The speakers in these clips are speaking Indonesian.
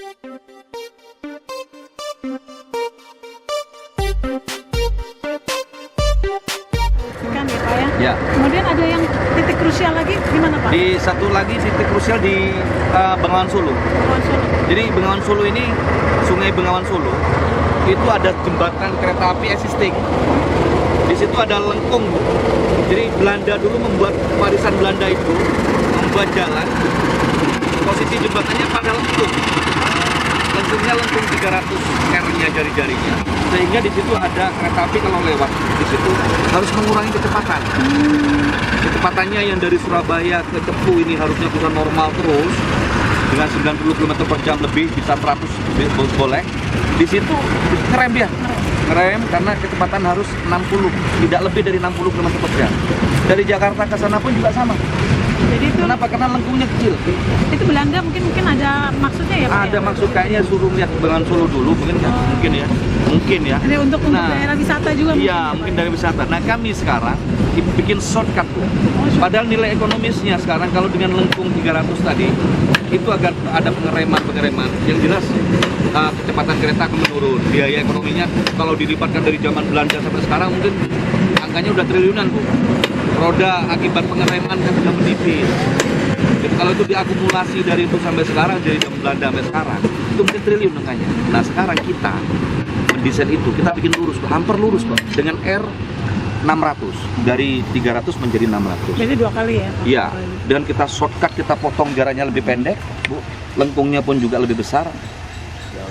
Kan ya Pak ya? Ya. Kemudian ada yang titik krusial lagi di mana Pak? Di satu lagi titik krusial di Bengawan Solo. Bengawan Solo. Jadi Bengawan Solo ini, Sungai Bengawan Solo, itu ada jembatan kereta api existing. Di situ ada lengkung. Jadi Belanda dulu membuat warisan Belanda itu, membuat jalan. Posisi jembatannya pada lengkung. Lengkungnya lengkung 300 R-nya jari-jarinya. Sehingga di situ ada kereta api kalau lewat di situ harus mengurangi kecepatan. Kecepatannya yang dari Surabaya ke Cepu ini harusnya bisa normal terus dengan 90 km per jam lebih, bisa 100 boleh. Di situ ngerem dia. Ngerem karena kecepatan harus 60, tidak lebih dari 60 km per jam. Dari Jakarta ke sana pun juga sama. Jadi itu Kenapa? Karena lengkungnya kecil. itu Belanda mungkin ada maksudnya ya Pak? Ada maksud kayaknya suruh lihat Bengawan Solo dulu, mungkin ya. Ini untuk daerah wisata juga Iya, mungkin dari wisata. Nah, kami sekarang bikin shortcut tuh. Padahal nilai ekonomisnya sekarang kalau dengan lengkung 300 tadi itu agar ada pengereman. Yang jelas kecepatan kereta akan menurun. Biaya ekonominya kalau dilipatkan dari zaman Belanda sampai sekarang mungkin angkanya udah triliunan, Bu. Roda akibat pengereman kan sudah menipis. Jadi kalau itu diakumulasi dari itu sampai sekarang, dari zaman Belanda sampai sekarang, itu mungkin triliun angkanya. Nah, sekarang kita mendesain itu, kita bikin lurus, hampir lurus, Pak, dengan R 600 dari 300 menjadi 600. Jadi 2 kali ya? Pak? Iya, dan kita shortcut, kita potong jaraknya lebih pendek, Bu. Lengkungnya pun juga lebih besar.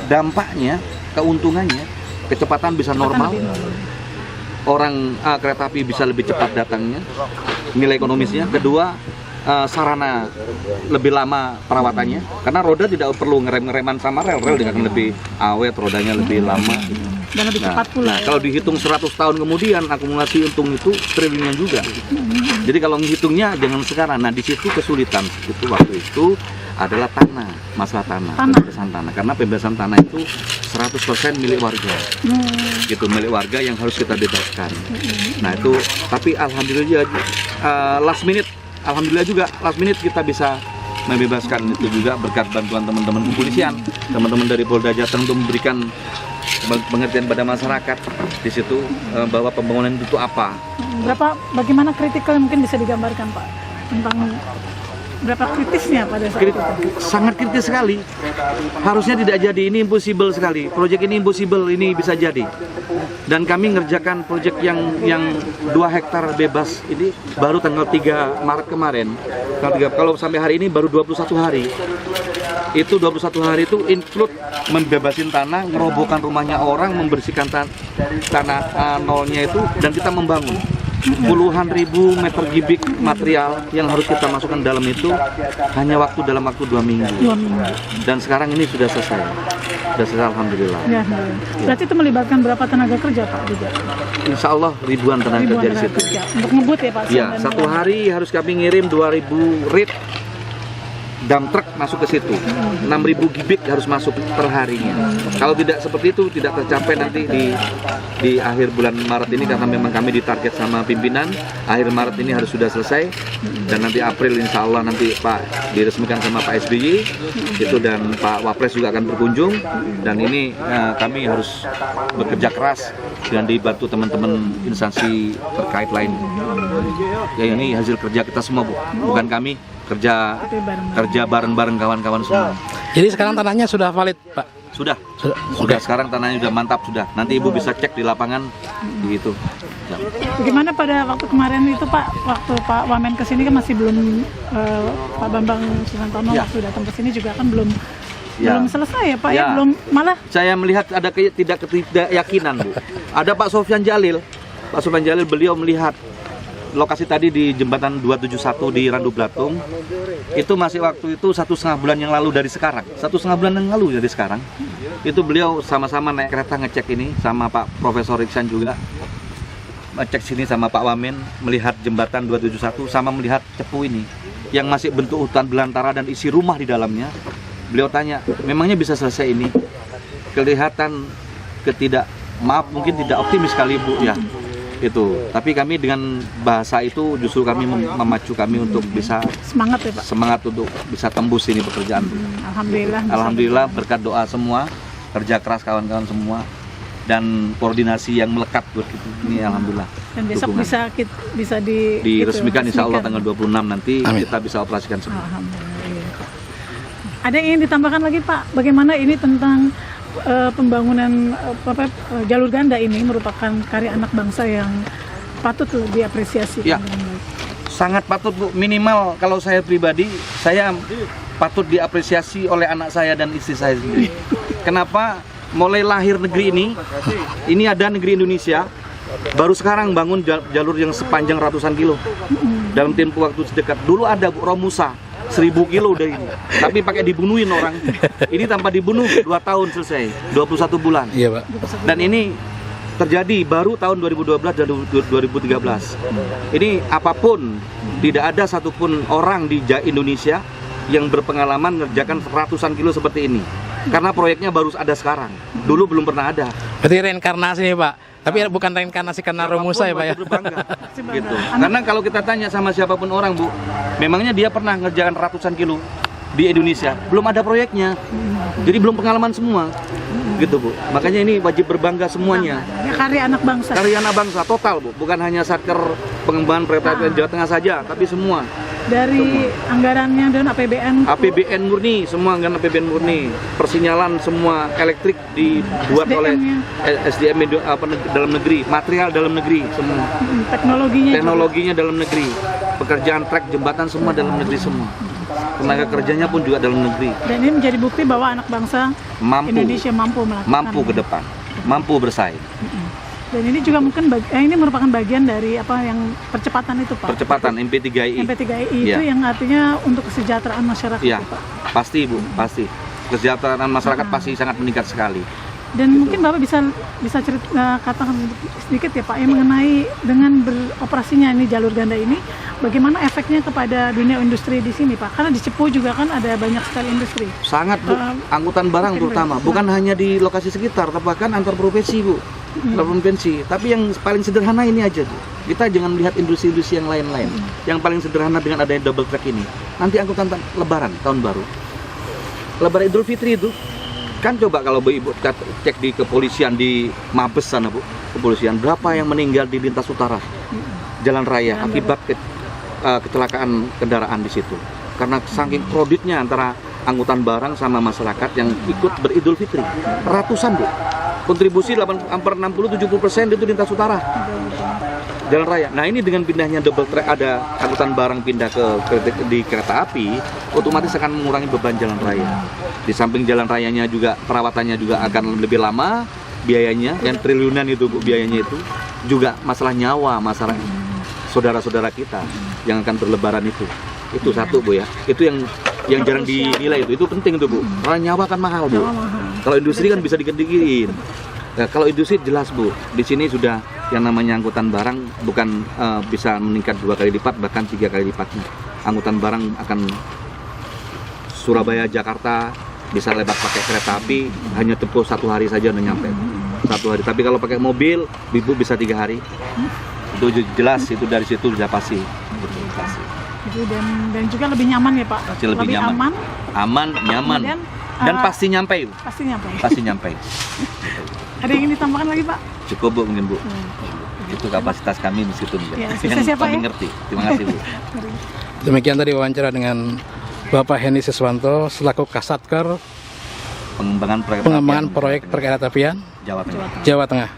Dampaknya, keuntungannya, kecepatan bisa normal. Orang kereta api bisa lebih cepat datangnya, nilai ekonomisnya. Kedua, sarana lebih lama perawatannya, karena roda tidak perlu ngereman sama rel dengan lebih awet, rodanya lebih lama. Dan lebih cepat pula. Nah, kalau dihitung 100 tahun kemudian akumulasi untung itu triliunan juga. Jadi kalau menghitungnya jangan sekarang. Nah, di situ kesulitan itu waktu itu adalah masalah tanah. Pembebasan tanah. Karena pembebasan tanah itu 100% milik warga. Gitu, milik warga yang harus kita bebaskan. Nah, itu tapi alhamdulillah last minute kita bisa membebaskan itu juga berkat bantuan teman-teman kepolisian, teman-teman dari Polda Jateng untuk memberikan pengertian pada masyarakat di situ bahwa pembangunan itu apa. Bagaimana kritikal mungkin bisa digambarkan Pak tentang berapa kritisnya pada saat itu? Sangat kritis sekali. Harusnya tidak jadi, ini impossible sekali. Proyek ini impossible, ini bisa jadi. Dan kami ngerjakan proyek yang 2 hektar bebas ini baru tanggal 3 Maret kemarin. Kalau sampai hari ini baru 21 hari. Itu 21 hari itu include membebasin tanah, ngerobohkan rumahnya orang, membersihkan tanah nolnya itu, dan kita membangun puluhan ribu meter kubik material yang harus kita masukkan dalam itu hanya dalam waktu 2 minggu. Dan sekarang ini sudah selesai. Alhamdulillah. Ya, berarti itu melibatkan berapa tenaga kerja Pak juga? Insya Allah ribuan tenaga kerja di situ. Untuk ngebut ya Pak? Ya, satu hari harus kami ngirim 2.000 rit dump truck masuk ke situ. 6.000 kubik harus masuk per harinya. Kalau tidak seperti itu tidak tercapai nanti di akhir bulan Maret ini, karena memang kami ditarget sama pimpinan akhir Maret ini harus sudah selesai, dan nanti April insya Allah nanti Pak diresmikan sama Pak SBY itu, dan Pak Wapres juga akan berkunjung, dan ini kami harus bekerja keras dan dibantu teman-teman instansi terkait lain. Ya, ini hasil kerja kita semua, Bu, bukan kami. Kerja bareng-bareng kawan-kawan semua. Jadi sekarang tanahnya sudah valid, Pak? Sudah. Sekarang tanahnya sudah mantap sudah. Nanti Ibu bisa cek di lapangan gitu. Ya. Bagaimana pada waktu kemarin itu Pak, waktu Pak Wamen kesini kan masih belum Pak Bambang Susantono waktu datang ke sini juga kan belum selesai ya Pak ya, belum, malah saya melihat ada ketidakyakinan, Bu. Ada Pak Sofyan Jalil. Beliau melihat lokasi tadi di jembatan 271 di Randu Blatung itu masih waktu itu 1,5 bulan yang lalu dari sekarang. 1,5 bulan yang lalu dari sekarang. Itu beliau sama-sama naik kereta ngecek ini sama Pak Profesor Iksan juga. Ngecek sini sama Pak Wamen, melihat jembatan 271 sama melihat Cepu ini yang masih bentuk hutan belantara dan isi rumah di dalamnya. Beliau tanya, memangnya bisa selesai ini? Kelihatan mungkin tidak optimis kali Bu ya. Itu. Tapi kami dengan bahasa itu justru kami memacu kami untuk bisa Semangat ya Pak. semangat untuk bisa tembus ini pekerjaan. Alhamdulillah. Alhamdulillah berkat doa semua, kerja keras kawan-kawan semua, dan koordinasi yang melekat buat itu. Ini alhamdulillah. Dan besok dukungan. bisa Diresmikan insya Allah tanggal 26 nanti. Amin. Kita bisa operasikan semua. Alhamdulillah. Iya. Ada yang ingin ditambahkan lagi Pak? Bagaimana ini tentang pembangunan jalur ganda ini merupakan karya anak bangsa yang patut diapresiasi. Ya. Sangat patut Bu, minimal kalau saya pribadi, saya patut diapresiasi oleh anak saya dan istri saya sendiri. Kenapa? Mulai lahir negeri ini ada negeri Indonesia, baru sekarang bangun jalur yang sepanjang ratusan kilo dalam tempo waktu sedekat. Dulu ada Bu Romusa, 1000 kilo dari ini, tapi pakai dibunuhin orang. Ini tanpa dibunuh 2 tahun selesai, 21 bulan. Iya Pak. Dan ini terjadi baru tahun 2012 dan 2013. Ini apapun, tidak ada satupun orang di Indonesia yang berpengalaman ngerjakan ratusan kilo seperti ini. Karena proyeknya baru ada sekarang, dulu belum pernah ada. Berarti reinkarnasi nih Pak. Tapi bukan reinkarnasi karena Romusa ya Pak ya. Wajib berbangga. Gitu. Karena kalau kita tanya sama siapapun orang Bu, memangnya dia pernah ngerjakan ratusan kilo di Indonesia, belum ada proyeknya, jadi belum pengalaman semua, gitu Bu. Makanya ini wajib berbangga semuanya. Ya, karya anak bangsa. Karya anak bangsa total Bu, bukan hanya satker pengembangan kereta api Jawa Tengah saja, tapi semua. Dari anggarannya dan APBN. APBN murni, semua anggaran APBN murni, persinyalan semua elektrik dibuat oleh SDM dalam negeri, material dalam negeri semua. Teknologinya dalam negeri, pekerjaan trek jembatan semua dalam negeri semua. Tenaga kerjanya pun juga dalam negeri. Dan ini menjadi bukti bahwa anak bangsa Indonesia mampu melakukan. Mampu ke depan, mampu bersaing. Dan ini juga mungkin ini merupakan bagian dari apa yang percepatan itu Pak. Percepatan MP3I. MP3I Ya. itu yang artinya untuk kesejahteraan masyarakat Ya, Pak. pasti Bu, pasti. Kesejahteraan masyarakat pasti sangat meningkat sekali. Dan mungkin Bapak bisa cerita katakan sedikit ya Pak yang mengenai dengan beroperasinya ini jalur ganda ini, bagaimana efeknya kepada dunia industri di sini Pak? Karena di Cepu juga kan ada banyak sekali industri. Sangat Bu, angkutan barang terutama, bukan hanya di lokasi sekitar, tapi bahkan antar provinsi Bu, antar provinsi. Tapi yang paling sederhana ini aja Bu, kita jangan melihat industri-industri yang lain-lain. Yang paling sederhana dengan adanya double track ini, nanti angkutan Lebaran, tahun baru, Lebaran Idul Fitri itu, kan coba kalau Ibu cek di kepolisian di Mabes sana Bu, kepolisian berapa yang meninggal di lintas utara jalan raya akibat kecelakaan kendaraan di situ. Karena saking kreditnya antara angkutan barang sama masyarakat yang ikut beridul fitri, ratusan Bu. Kontribusi hampir 60-70% itu lintas utara jalan raya. Nah ini dengan pindahnya double track, ada angkutan barang pindah di kereta api, otomatis akan mengurangi beban jalan raya. Di samping jalan rayanya juga perawatannya juga akan lebih lama, biayanya yang triliunan itu Bu, biayanya itu juga masalah nyawa masyarakat saudara-saudara kita yang akan berlebaran itu satu Bu ya. Itu yang jarang dinilai itu penting itu Bu. Karena nyawa kan mahal Bu. Kalau industri kan bisa dikit-dikitin. Nah, kalau industri jelas Bu, di sini sudah yang namanya angkutan barang bukan bisa meningkat 2 kali lipat bahkan 3 kali lipatnya. Angkutan barang akan Surabaya Jakarta bisa lewat pakai kereta api hanya tempuh 1 hari saja udah nyampe. 1 hari. Tapi kalau pakai mobil, Ibu bisa 3 hari. Itu jelas, itu dari situ sudah pasti. Dan juga lebih nyaman ya Pak. Lebih nyaman. Aman, nyaman. Kemudian, dan pasti nyampe. Pasti nyampe. Ada yang ingin ditambahkan lagi Pak? Cukup Bu mungkin Bu. Itu kapasitas kami di situ Ya, yang kami ngerti. Terima kasih Bu. Demikian tadi wawancara dengan Bapak Henny Siswanto selaku Kasatker Pengembangan proyek Perkeretaapian Jawa Tengah. Jawa Tengah.